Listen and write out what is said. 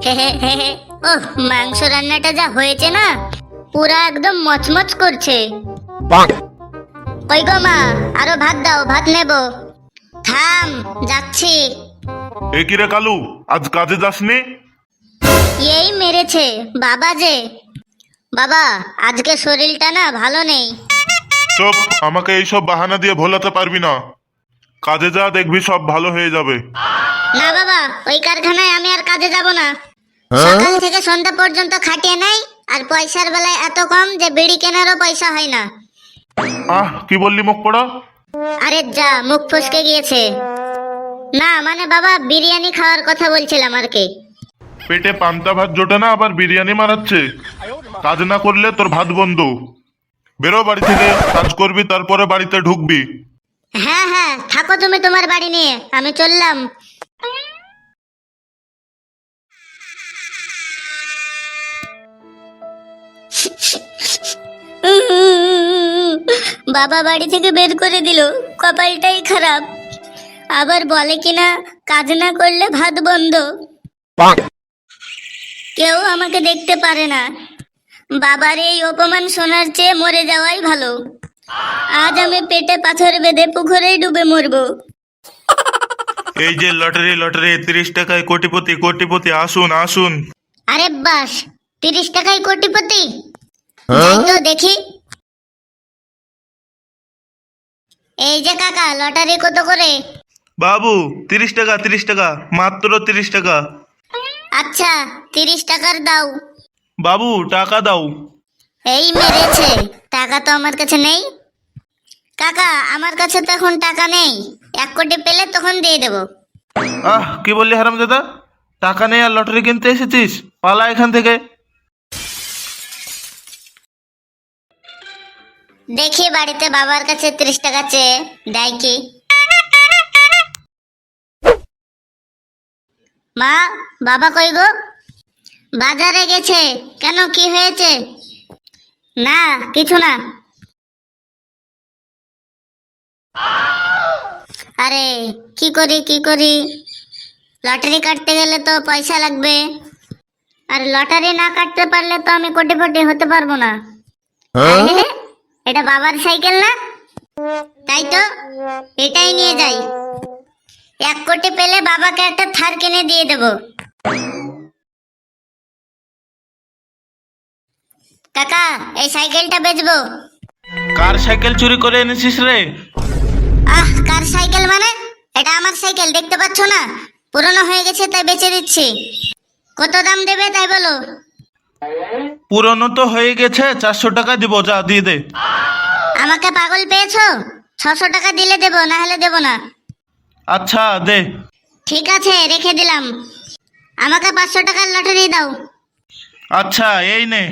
হে হে হে হে। ওহ, মাংস রান্নাটা যা হয়েছে না, পুরা একদম মচমচ করছে। কই গো মা, আরো ভাত দাও, ভাত নেব। থাম, যাচ্ছি। এ কি রে কালু, আজ কাজে যাসনি? এই মেরেছে বাবা যে। বাবা, আজকে শরীরটা না ভালো নেই। চুপ, আমাকে এইসব বাহানা দিয়ে ভোলাতে পারবি না। কাজে যা, দেখবি সব ভালো হয়ে যাবে। না বাবা, ওই কারখানায় আমি আর কাজে যাব না। সকাল থেকে সন্ধ্যা পর্যন্ত খাটিয়ে নেই, আর পয়সার বেলায় এত কম যে বিড়ি কেনারও পয়সা হয় না। কি বললি মুখ পড়া? আরে যা, মুখ ফসকে গিয়েছে। না মানে বাবা, বিরিয়ানি খাওয়ার কথা বলছিলাম আর কি। পেটে পান্তা ভাত জোটে না, আবার বিরিয়ানি মারাচ্ছে। কাজ না করলে তোর ভাত বন্ধ। বেরো বাড়ি থেকে, কাজ করবি তারপরে বাড়িতে ঢুকবি। হ্যাঁ হ্যাঁ, থাকো তুমি তোমার বাড়ি নিয়ে, আমি চললাম। বাবা বাড়ি থেকে বের করে দিল, কপালটাই খারাপ। আবার বলে কিনা কাজ না করলে ভাত বন্ধ। কেউ আমাকে দেখতে পারে না। বাবার এই অপমান শোনার চেয়ে মরে যাওয়াই ভালো। আজ আমি পেটে পাথর বেঁধে পুকুরেই ডুবে মরবো। এই যে লটারি লটারি, 30 টাকায় কোটিপতি কোটিপতি, আসুন আসুন। আরে বাস, 30 টাকায় কোটিপতি? যাই তো দেখি। এই যে কাকা, লটারি কত করে? বাবু 30 টাকা, 30 টাকা, মাত্র 30 টাকা। আচ্ছা, 30 টাকার দাও। বাবু টাকা দাও। এই মেরেছে, টাকা তো আমার কাছে নেই। কাকা, আমার কাছে তো এখন টাকা নেই। 1 কোটি পেলে তখন দিয়ে দেব। কি বললি হারামজাদা? টাকা নেই আর লটারি কিনতে এসেছিস? পালা এখান থেকে। দেখি বাড়িতে বাবার কাছে 30 টাকা চেয়ে দেয় কি। মা, বাবা কই গো? বাজারে গেছে। কেন, কি হয়েছে? না, কিছু না। আরে কি করি কি করি, লটারি কাটতে গেলে তো পয়সা লাগবে, আর লটারি না কাটতে পারলে তো আমি কোটিপতি হতে পারবো না। আরে, এটা বাবার সাইকেল না? তাই তো, এটাই নিয়ে যাই। 1 কোটি পেলে বাবাকে একটা থার কিনে দিয়ে দেব। কাকা, এই সাইকেলটা বেচবো। কার সাইকেল চুরি করে এনেছিস রে? কার সাইকেল মানে? এটা আমার সাইকেল, দেখতে পাচ্ছ না? পুরনো হয়ে গেছে তাই বেচে দিচ্ছি। কত দাম দেবে তাই বলো। পুরনো তো হয়ে গেছে, 400 টাকা দিব, যা দিয়ে দে। আমাকে পাগল পেয়েছো? 600 টাকা দিলে দেবো, না হলে দেবো না। আচ্ছা দে। ঠিক আছে, রেখে দিলাম। আমাকে 500 টাকার লটারি দাও। আচ্ছা এই নে।